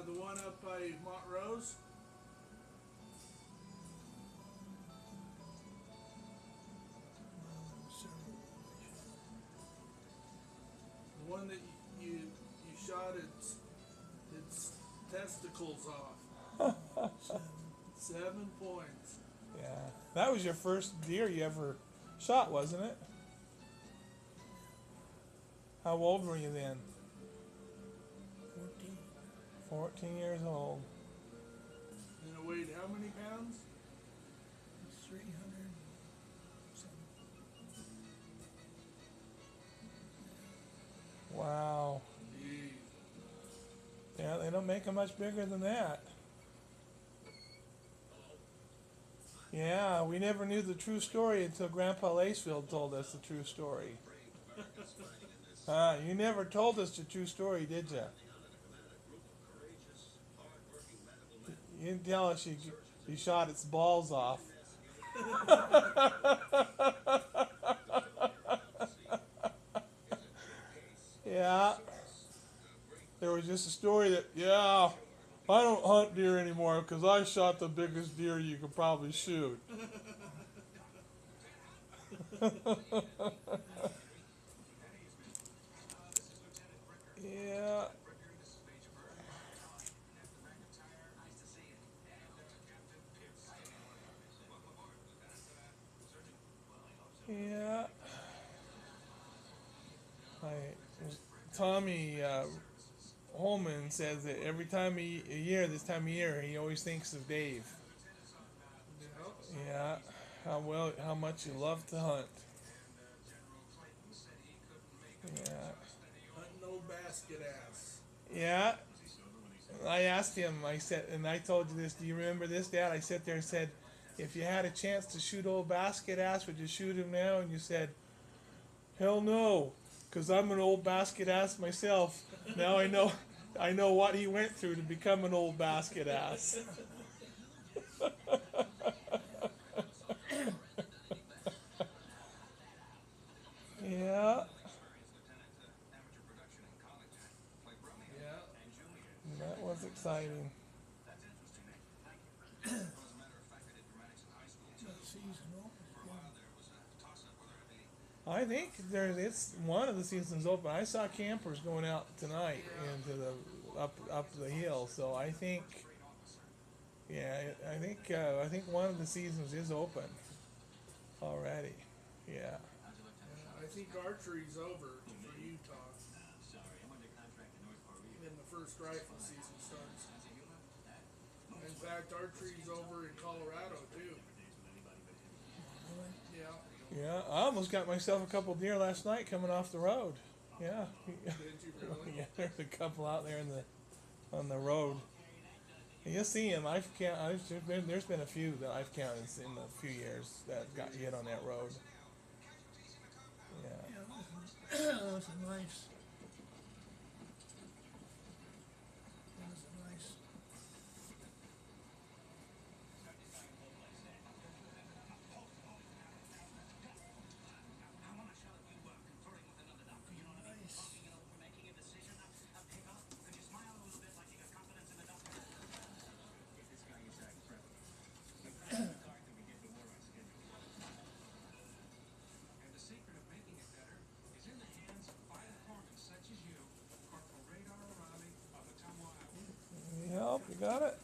the one up by Montrose? The one that you shot its testicles off. 7 points. Yeah, that was your first deer you ever shot, wasn't it? How old were you then? 14. 14 years old. And it weighed how many pounds? 300 something. Wow. Gee. Yeah, they don't make them much bigger than that. Yeah, we never knew the true story until Grandpa Lacefield told us the true story. You never told us the true story, did you? You didn't tell us you shot its balls off. Yeah. There was just a story that, yeah, I don't hunt deer anymore because I shot the biggest deer you could probably shoot. Yeah. Yeah. I, Tommy Holman says that every time a year, this time of year, he always thinks of Dave. Yep. Yeah. How much you love to hunt. Yeah. Hunting old basket ass. Yeah. I asked him, I said, and I told you this, do you remember this, Dad? I sat there and said, if you had a chance to shoot old basket ass, would you shoot him now? And you said, hell no, because I'm an old basket ass myself. Now I know what he went through to become an old basket ass. Yeah, Yeah. that was exciting. That seasonal. I think it's one of the seasons open. I saw campers going out tonight into the up the hill. So I think, yeah, I think one of the seasons is open already. Yeah. Yeah. I think archery's over for Utah. Then the first rifle season starts. In fact, archery's over in Colorado too. Yeah. Yeah, I almost got myself a couple deer last night coming off the road. Yeah. Did you really? Yeah, there's a couple out there on the road. And you'll see them. There's been a few that I've counted in a few years that got hit on that road. Yeah. Yeah, that was a nice. That was a nice. Yep, you got it.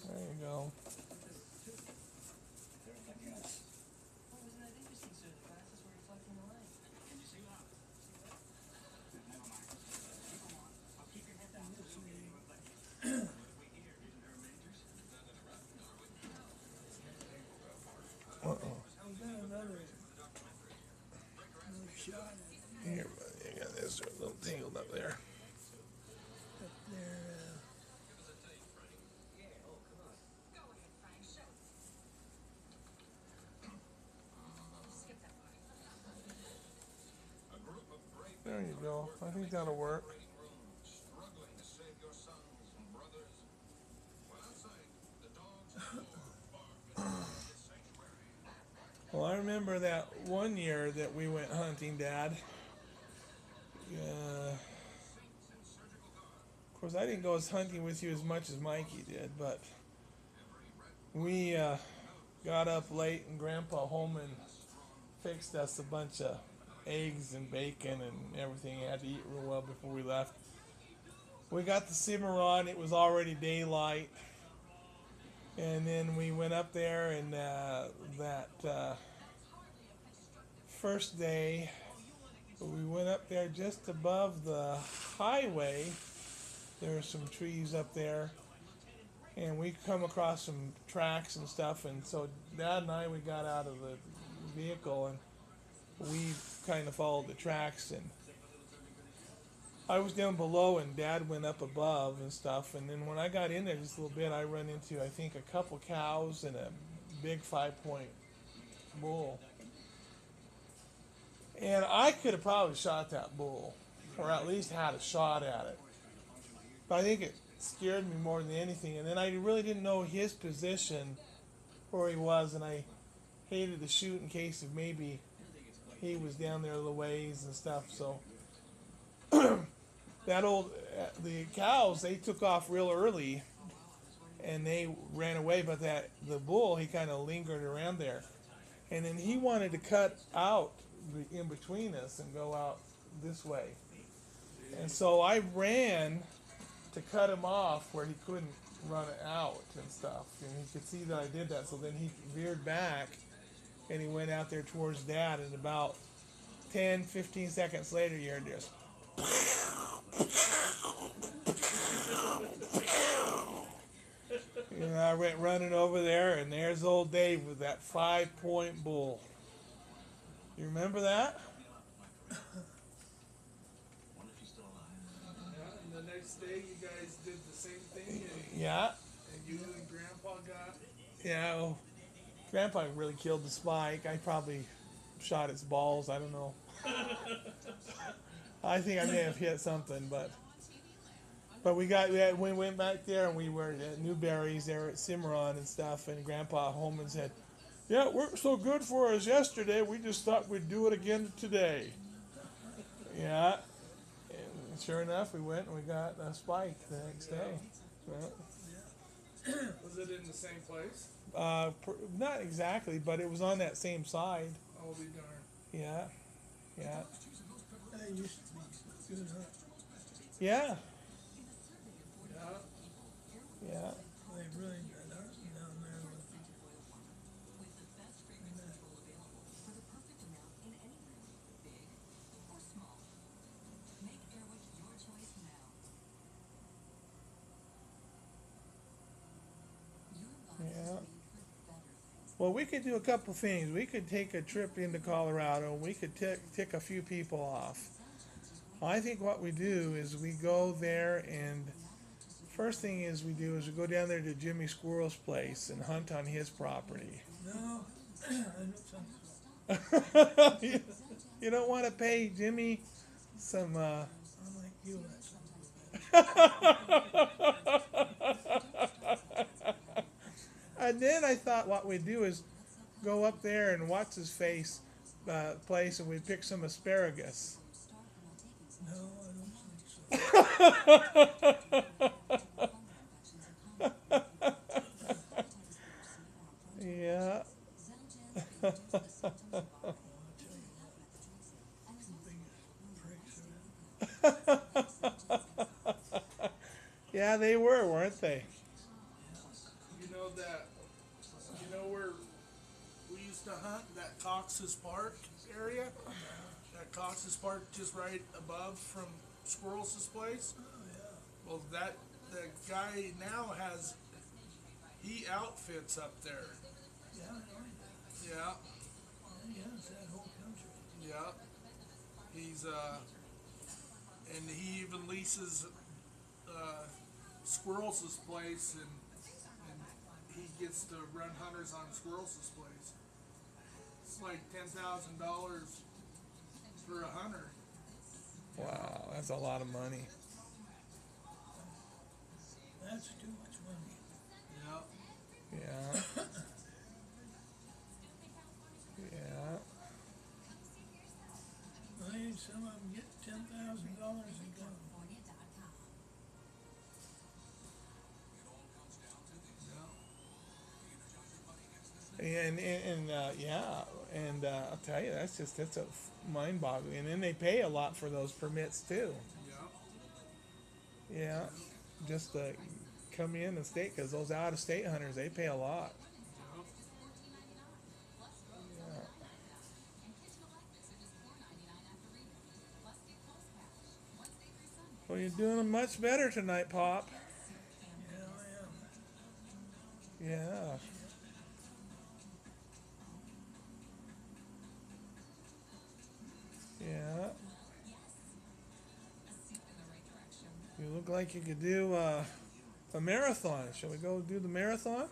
There you go. We got another shot Here, you got this a little tangled up there. up there. There you go. I think that'll work. Well, I remember that one year that we went hunting, Dad. course, I didn't go hunting with you as much as Mikey did, but we got up late and Grandpa Holman fixed us a bunch of eggs and bacon and everything. I had to eat real well before we left. We got the Cimarron. It was already daylight. And then we went up there, and that first day, we went up there just above the highway. There were some trees up there, and we come across some tracks and stuff. And so Dad and I, we got out of the vehicle, and we kind of followed the tracks. And I was down below, and Dad went up above and stuff. And then when I got in there just a little bit, I run into, I think, a couple cows and a big 5-point bull. And I could have probably shot that bull, or at least had a shot at it. But I think it scared me more than anything. And then I really didn't know his position, where he was, and I hated to shoot in case of maybe he was down there a little ways and stuff. So the cows, they took off real early, and they ran away. But the bull, he kind of lingered around there, and then he wanted to cut out in between us and go out this way. And so I ran to cut him off where he couldn't run out and stuff. And he could see that I did that. So then he veered back and he went out there towards Dad. And about 10, 15 seconds later, you heard this. And I went running over there, and there's old Dave with that 5-point bull. You remember that? Yeah, and the next day you guys did the same thing, and, Yeah. and you and Grandpa got. Yeah. Well, Grandpa really killed the spike. I probably shot its balls. I don't know. I think I may have hit something, but we went back there, and we were at Newberry's there at Cimarron and stuff, and Grandpa Holman said, "Yeah, it worked so good for us yesterday, we just thought we'd do it again today." Yeah. And sure enough, we went and we got a spike the next day. Yeah. Was it in the same place? Not exactly, but it was on that same side. I'll be darned. Yeah. Yeah. That used to be good hunt. Yeah. Yeah. Yeah. They really did hunting down there with Yeah. Well, we could do a couple things. We could take a trip into Colorado. We could tick a few people off. I think what we do is we go there, and first thing is we go down there to Jimmy Squirrel's place and hunt on his property. no, I know something. You don't want to pay Jimmy some. I'm like you, that's And then I thought what we'd do is go up there and watch his face place, and we'd pick some asparagus. no, I don't think so. Yeah. I'll tell you what, the biggest pricks are Yeah, they were, weren't they? You know where we used to hunt, that Cox's Park area? That Cox's Park just right above from Squirrels' place? Well, the guy now he outfits up there. Yeah, I know that. Yeah, Yeah, it's that whole country. yeah. He's, and he even leases, Squirrels' place, and he gets to run hunters on Squirrels' place. It's like $10,000 for a hunter. Wow, that's a lot of money. That's too much money. Yeah. Yeah. Yeah. I mean, some of them get $10,000 a gun. Yeah, and I'll tell you, that's a mind-boggling. And then they pay a lot for those permits too. Yeah. Yeah, just to come in and stay, because those out-of-state hunters, they pay a lot. Yeah. Yeah. Well, you're doing much better tonight, Pop. Yeah, I am. Yeah. Yeah. You look like you could do a marathon. Shall we go do the marathon?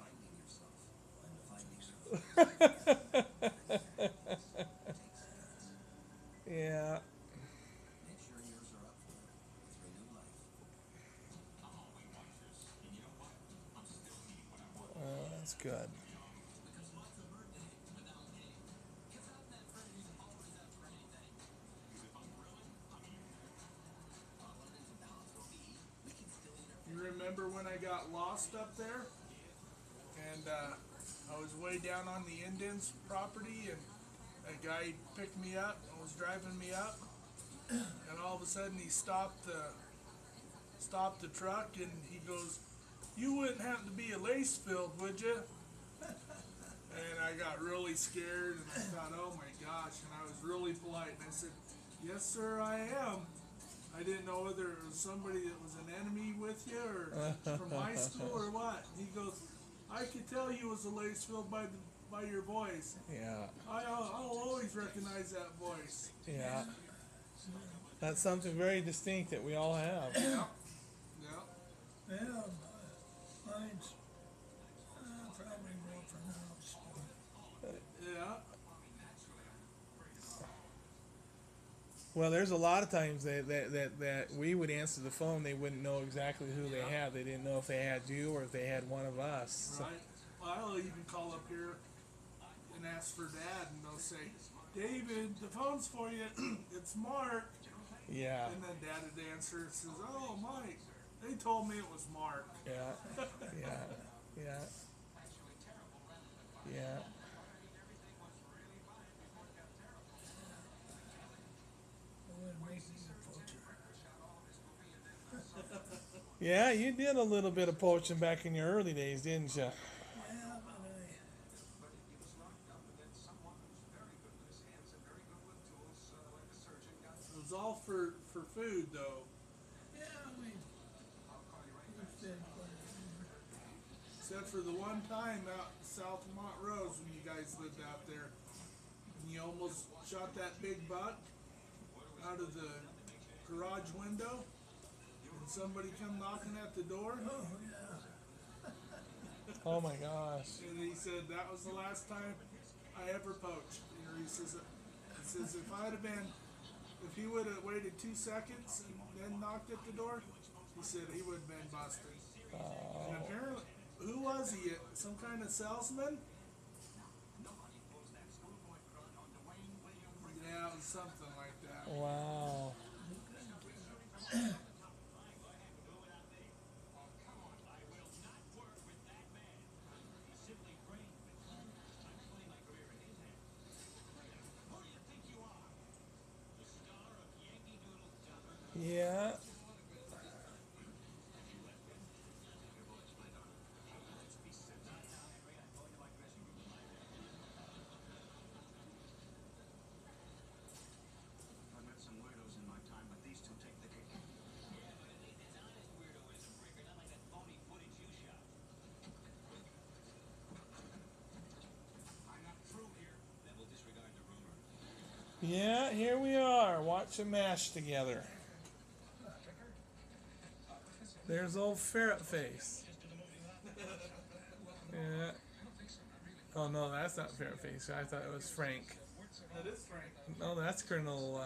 Yeah. That's good. You remember when I got lost up there? And I was way down on the Indians' property, and a guy picked me up and was driving me up, and all of a sudden he stopped the truck, and he goes, "You wouldn't happen to be a Lacefield, would you?" And I got really scared, and I thought, "Oh my gosh!" And I was really polite, and I said, "Yes, sir, I am." I didn't know whether it was somebody that was an enemy with you or from high school or what. He goes, "I could tell you was a Lacefield by your voice. Yeah. I'll always recognize that voice." Yeah. That's something very distinct that we all have. Yeah. Yeah. Yeah, mine's probably more pronounced. Yeah. Well, there's a lot of times that we would answer the phone, they wouldn't know exactly who they had. They didn't know if they had you or if they had one of us. Right. Well, I'll even call up here and ask for Dad, and they'll say, "David, the phone's for you. It's Mark." Yeah. And then Dad would answer and says, "Oh, Mike, they told me it was Mark." Yeah. Yeah. Yeah. Yeah. It would make me a poacher. Yeah, you did a little bit of poaching back in your early days, didn't you? Yeah, but It was all for food, though. yeah, we fed quite a few. Except for the one time out south of Montrose when you guys lived out there. And you almost shot that big buck out of the garage window. And somebody come knocking at the door. Oh, yeah. Oh my gosh. And he said that was the last time I ever poached. You know, he says if he would have waited 2 seconds and then knocked at the door, he said he would have been busted. And apparently, who was he? Some kind of salesman? Yeah, it was something like that. Wow. Yeah. I've met some weirdos in my time, but these two take the cake. I'm not through here. Then we'll disregard the rumor. Yeah, here we are, watching MASH together. There's old ferret face. Yeah. Oh no, that's not ferret face. I thought it was Frank. That is Frank. No, that's Colonel